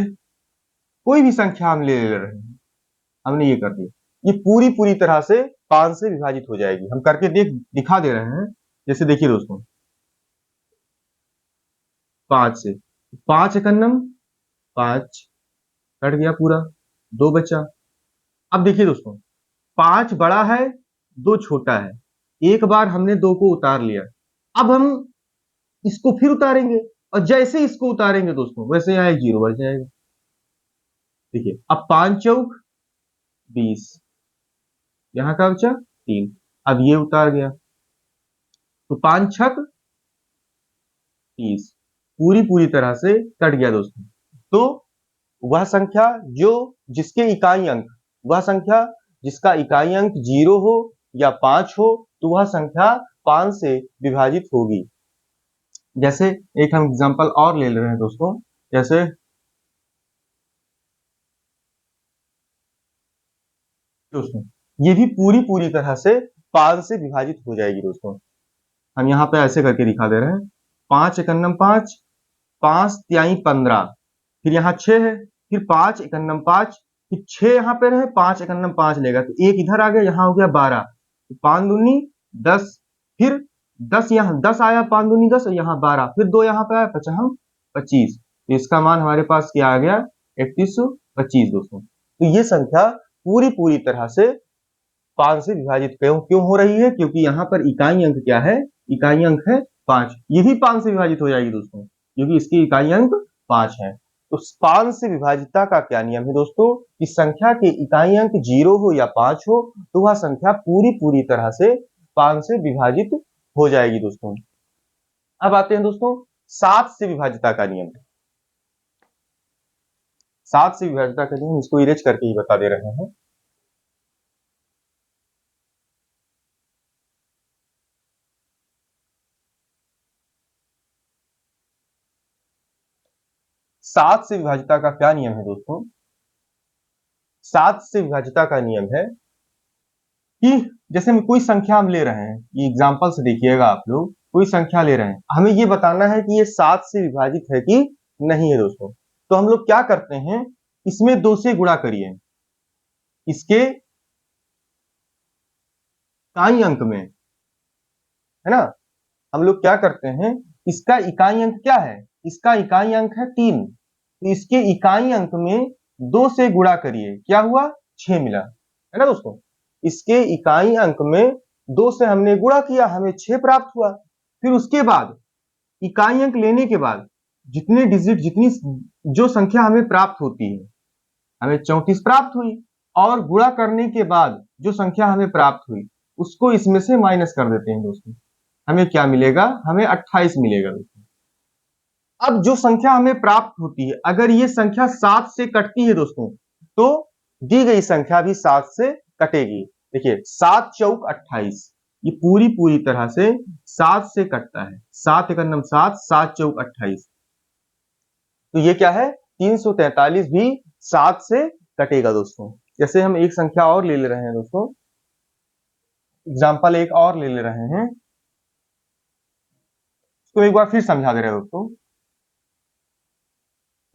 कोई भी संख्या हम ले रहे हैं, हमने ये कर दिया, ये पूरी पूरी तरह से 5 से विभाजित हो जाएगी। हम करके दिखा दे रहे हैं। जैसे देखिए दोस्तों, 5 से 5 एकन्नम 5, कट गया पूरा, 2 बचा। अब देखिए दोस्तों, 5 बड़ा है, 2 छोटा है, एक बार हमने 2 को उतार लिया, अब हम इसको फिर उतारेंगे, और जैसे इसको उतारेंगे दोस्तों वैसे यहाँ 0 बढ़ जाएगा। देखिए अब 5 चौक 20, यहां का बचा 3, अब ये उतार गया तो 5 छक 30, पूरी पूरी तरह से कट गया दोस्तों। तो वह संख्या जो जिसके इकाई अंक, वह संख्या जिसका इकाई अंक 0 हो या 5 हो तो वह संख्या 5 से विभाजित होगी। जैसे एक हम एग्जांपल और ले रहे हैं दोस्तों, जैसे दोस्तों ये भी पूरी पूरी तरह से 5 से विभाजित हो जाएगी दोस्तों। हम यहाँ पे ऐसे करके दिखा दे रहे हैं, 5 एकन्नम 5, 5 तिहाई 15, फिर यहाँ 6 है, फिर 5 एकन्नम 5, फिर 6 यहाँ पे रहे, 5 एकन्नम 5 लेगा तो एक इधर आ गया, यहाँ हो गया 12, तो 5 दूनी 10, फिर 10 यहाँ 10 आया, 5 दूनी 10, यहाँ 12, फिर 2 यहाँ पे आया, 5 25, तो इसका मान हमारे पास क्या आ गया, 3125 दोस्तों। तो ये संख्या पूरी पूरी तरह से 5 से विभाजित क्यों हो रही है, क्योंकि यहाँ पर इकाई अंक क्या है, इकाई अंक है 5, ये भी 5 से विभाजित हो जाएगी दोस्तों क्योंकि इसकी इकाई अंक 5 है। तो 5 से विभाजितता का क्या नियम है दोस्तों, कि संख्या के इकाई अंक 0 हो या 5 हो तो वह संख्या पूरी पूरी तरह से 5 से विभाजित हो जाएगी दोस्तों। अब आते हैं दोस्तों 7 से विभाजितता का नियम। 7 से विभाजितता का नियम, इसको इरेज करके ही बता दे रहे हैं। सात से विभाजितता का क्या नियम है दोस्तों, 7 से विभाजितता का नियम है कि जैसे में कोई संख्या हम ले रहे हैं, ये एग्जांपल से देखिएगा आप लोग, कोई संख्या ले रहे हैं, हमें ये बताना है कि ये 7 से विभाजित है कि नहीं है दोस्तों। तो हम लोग क्या करते हैं, इसमें 2 से गुणा करिए, इसके इकाई अंक में, है ना, हम लोग क्या करते हैं, इसका इकाई अंक क्या है, इसका इकाई अंक है 3, तो इसके इकाई अंक में 2 से गुणा करिए, क्या हुआ 6 मिला, है ना दोस्तों। इसके इकाई अंक में 2 से हमने गुणा किया, हमें 6 प्राप्त हुआ। फिर उसके बाद इकाई अंक लेने के बाद जितने डिजिट, जितनी जो संख्या हमें प्राप्त होती है, हमें 34 प्राप्त हुई, और गुणा करने के बाद जो संख्या हमें प्राप्त हुई उसको इसमें से माइनस कर देते हैं दोस्तों, हमें क्या मिलेगा, हमें 28 मिलेगा दोस्तों। अब जो संख्या हमें प्राप्त होती है, अगर ये संख्या 7 से कटती है दोस्तों तो दी गई संख्या भी 7 से कटेगी। देखिए 7 चौक 28, ये पूरी पूरी तरह से 7 से कटता है, 7 एकन्नम 7, 7 चौक 28, तो ये क्या है 343 भी 7 से कटेगा दोस्तों। जैसे हम एक संख्या और ले रहे हैं दोस्तों, एग्जाम्पल एक और ले रहे हैं, तो एक बार फिर समझा दे रहे हैं दोस्तों।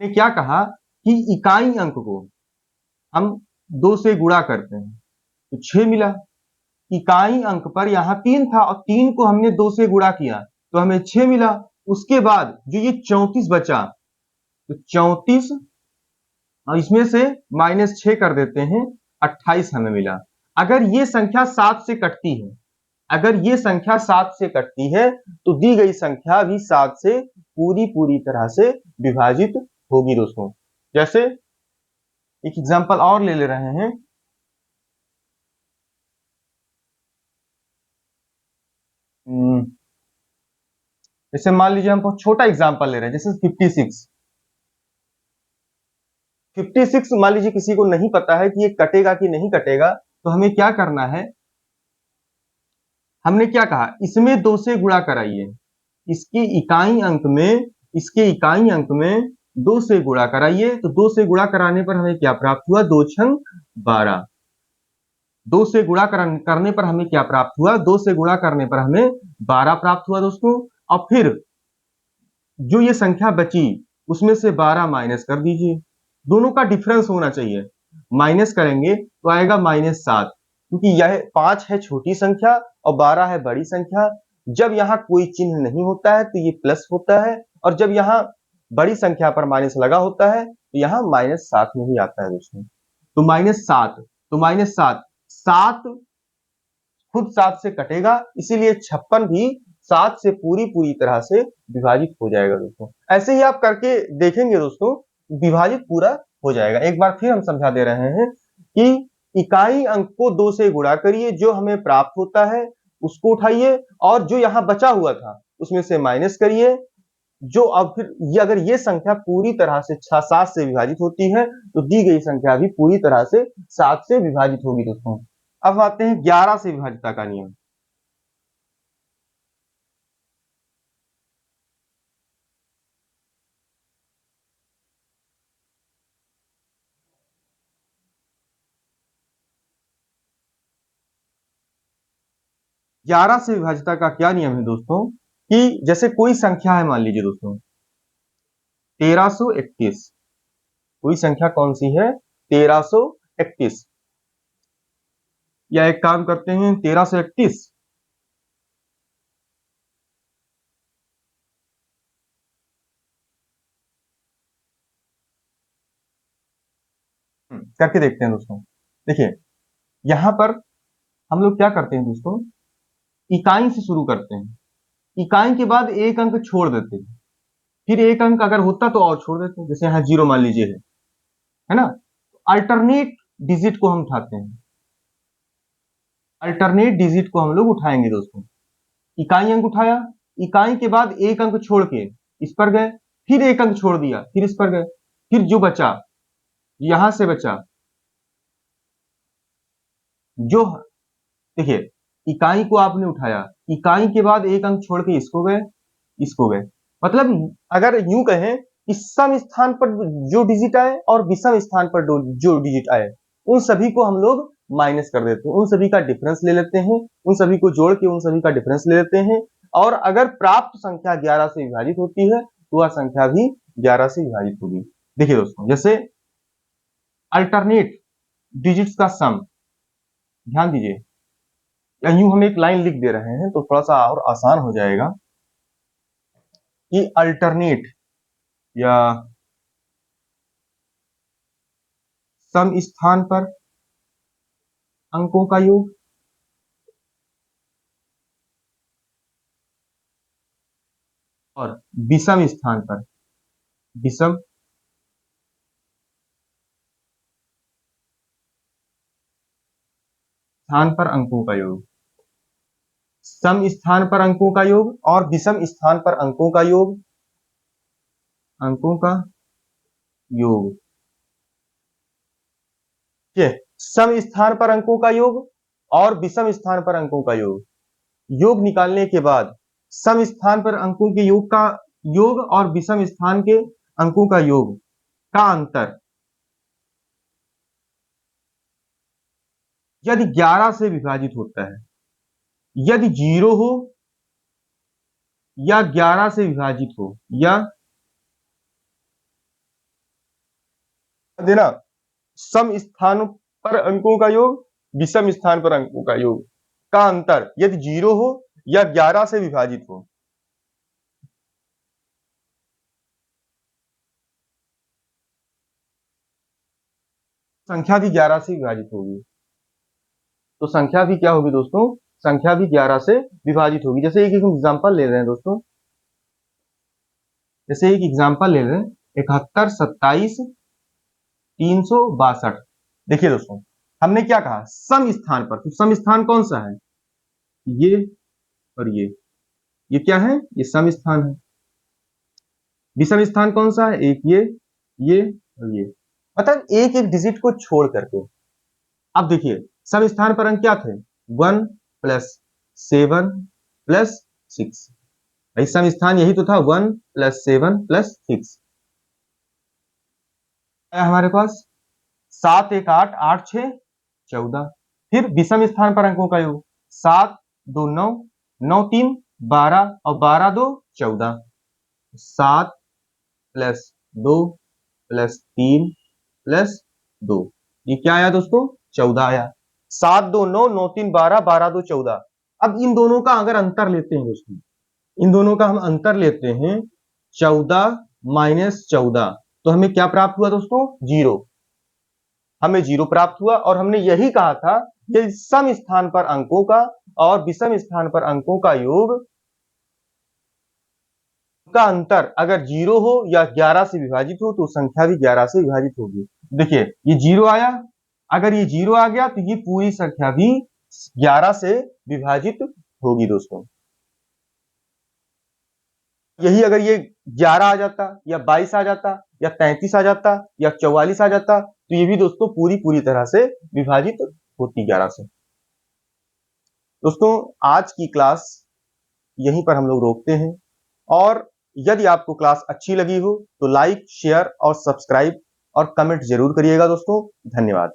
ने क्या कहा कि इकाई अंक को हम 2 से गुणा करते हैं तो 6 मिला, इकाई अंक पर यहां 3 था और 3 को हमने 2 से गुणा किया तो हमें 6 मिला। उसके बाद जो ये 34 बचा, तो 34 और इसमें से -6 कर देते हैं, 28 हमें मिला। अगर ये संख्या 7 से कटती है, अगर ये संख्या 7 से कटती है तो दी गई संख्या भी 7 से पूरी तरह से विभाजित होगी दोस्तों। जैसे एक एग्जांपल और ले रहे हैं। जैसे मान लीजिए हम छोटा एग्जांपल ले रहे हैं, जैसे 56। 56 मान लीजिए किसी को नहीं पता है कि ये कटेगा कि नहीं कटेगा, तो हमें क्या करना है, हमने क्या कहा, इसमें 2 से गुणा कराइए, इसकी इकाई अंक में, इसके इकाई अंक में 2 से गुणा कराइए, तो 2 से गुणा कराने पर हमें क्या प्राप्त हुआ, 2 छंग 12। 2 से गुणा करने पर हमें क्या प्राप्त हुआ, 2 से गुणा करने पर हमें 12 प्राप्त हुआ दोस्तों। और फिर जो ये संख्या बची उसमें से 12 माइनस कर दीजिए, दोनों का डिफरेंस होना चाहिए। माइनस करेंगे तो आएगा -7, क्योंकि यह 5 है छोटी संख्या और 12 है बड़ी संख्या। जब यहाँ कोई चिन्ह नहीं होता है तो ये प्लस होता है, और जब यहाँ बड़ी संख्या पर माइनस लगा होता है तो यहाँ -7 में ही आता है दोस्तों। तो -7, तो -7, 7 खुद 7 से कटेगा, इसीलिए 56 भी 7 से पूरी तरह से विभाजित हो जाएगा दोस्तों। ऐसे ही आप करके देखेंगे दोस्तों, विभाजित पूरा हो जाएगा। एक बार फिर हम समझा दे रहे हैं कि इकाई अंक को 2 से गुणा करिए, जो हमें प्राप्त होता है उसको उठाइए, और जो यहाँ बचा हुआ था उसमें से माइनस करिए। जो अब फिर ये अगर ये संख्या पूरी तरह से 7 से विभाजित होती है तो दी गई संख्या भी पूरी तरह से 7 से विभाजित होगी दोस्तों। अब आते हैं 11 से विभाज्यता का नियम। 11 से विभाज्यता का क्या नियम है दोस्तों, कि जैसे कोई संख्या है, मान लीजिए दोस्तों 1331, कोई संख्या कौन सी है, 1331, या एक काम करते हैं 1331, करके देखते हैं दोस्तों। देखिए यहां पर हम लोग क्या करते हैं दोस्तों, इकाई से शुरू करते हैं, इकाई के बाद एक अंक छोड़ देते हैं, फिर एक अंक अगर होता तो और छोड़ देते हैं, जैसे यहाँ 0 मान लीजिए है ना। अल्टरनेट डिजिट को हम उठाते हैं, अल्टरनेट डिजिट को हम लोग उठाएंगे दोस्तों। इकाई अंक उठाया, इकाई के बाद एक अंक छोड़ के इस पर गए, फिर एक अंक छोड़ दिया, फिर इस पर गए, फिर जो बचा, यहां से बचा जो, देखिए इकाई को आपने उठाया, इकाई के बाद एक अंक छोड़ के इसको गए, इसको गए, मतलब अगर यूं कहें कि सम स्थान पर जो डिजिट आए और विषम स्थान पर जो डिजिट आए उन सभी को हम लोग माइनस कर देते हैं, उन सभी का डिफरेंस ले लेते हैं, उन सभी को जोड़ के उन सभी का डिफरेंस ले लेते हैं, और अगर प्राप्त संख्या 11 से विभाजित होती है तो वह संख्या भी 11 से विभाजित होगी। देखिए दोस्तों, जैसे अल्टरनेट डिजिट्स का सम, ध्यान दीजिए, या यूं हम एक लाइन लिख दे रहे हैं तो थोड़ा सा और आसान हो जाएगा, कि अल्टरनेट या सम स्थान पर अंकों का योग और विषम स्थान पर, विषम स्थान पर अंकों का योग, सम स्थान पर अंकों का योग और विषम स्थान पर अंकों का योग, अंकों का योग, ठीक है। सम स्थान पर अंकों का योग और विषम स्थान पर अंकों का योग, योग निकालने के बाद सम स्थान पर अंकों के योग का योग और विषम स्थान के अंकों का योग का अंतर यदि 11 से विभाजित होता है, यदि 0 हो या 11 से विभाजित हो, या देना सम स्थान पर अंकों का योग, विषम स्थान पर अंकों का योग का अंतर यदि 0 हो या 11 से विभाजित हो, संख्या भी 11 से विभाजित होगी। तो संख्या भी क्या होगी दोस्तों, संख्या भी 11 से विभाजित होगी। जैसे एक एग्जांपल ले रहे हैं दोस्तों, जैसे एक एग्जांपल ले रहे हैं 71, 27, 362। देखिए दोस्तों, हमने क्या कहा, सम स्थान पर, तो सम स्थान कौन सा है, ये और ये क्या है, ये सम स्थान है। विषम स्थान कौन सा है, एक ये और ये, मतलब एक एक डिजिट को छोड़ करके। अब देखिए सम स्थान पर अंक क्या थे, 1 प्लस 7 प्लस 6। भाई सम स्थान यही तो था, 1 प्लस 7 प्लस 6। हमारे पास 7 1 8, 8 6 14। फिर विषम स्थान पर अंकों का योग, 7 2 9, 9 3 12 और 12 2 14। 7 प्लस 2 प्लस 3 प्लस 2, ये क्या आया दोस्तों, 14 आया। 7 2 9, 9 3 12, 12 2 14। अब इन दोनों का अगर अंतर लेते हैं दोस्तों, इन दोनों का हम अंतर लेते हैं, 14 माइनस 14, तो हमें क्या प्राप्त हुआ दोस्तों, 0। हमें 0 प्राप्त हुआ। और हमने यही कहा था कि सम स्थान पर अंकों का और विषम स्थान पर अंकों का योग का अंतर अगर 0 हो या 11 से विभाजित हो तो संख्या भी 11 से विभाजित होगी। देखिए ये 0 आया, अगर ये 0 आ गया तो ये पूरी संख्या भी 11 से विभाजित होगी दोस्तों। यही अगर ये 11 आ जाता या 22 आ जाता या 33 आ जाता या 44 आ जाता तो ये भी दोस्तों पूरी तरह से विभाजित होती 11 से। दोस्तों आज की क्लास यहीं पर हम लोग रोकते हैं, और यदि आपको क्लास अच्छी लगी हो तो लाइक, शेयर और सब्सक्राइब और कमेंट जरूर करिएगा दोस्तों। धन्यवाद।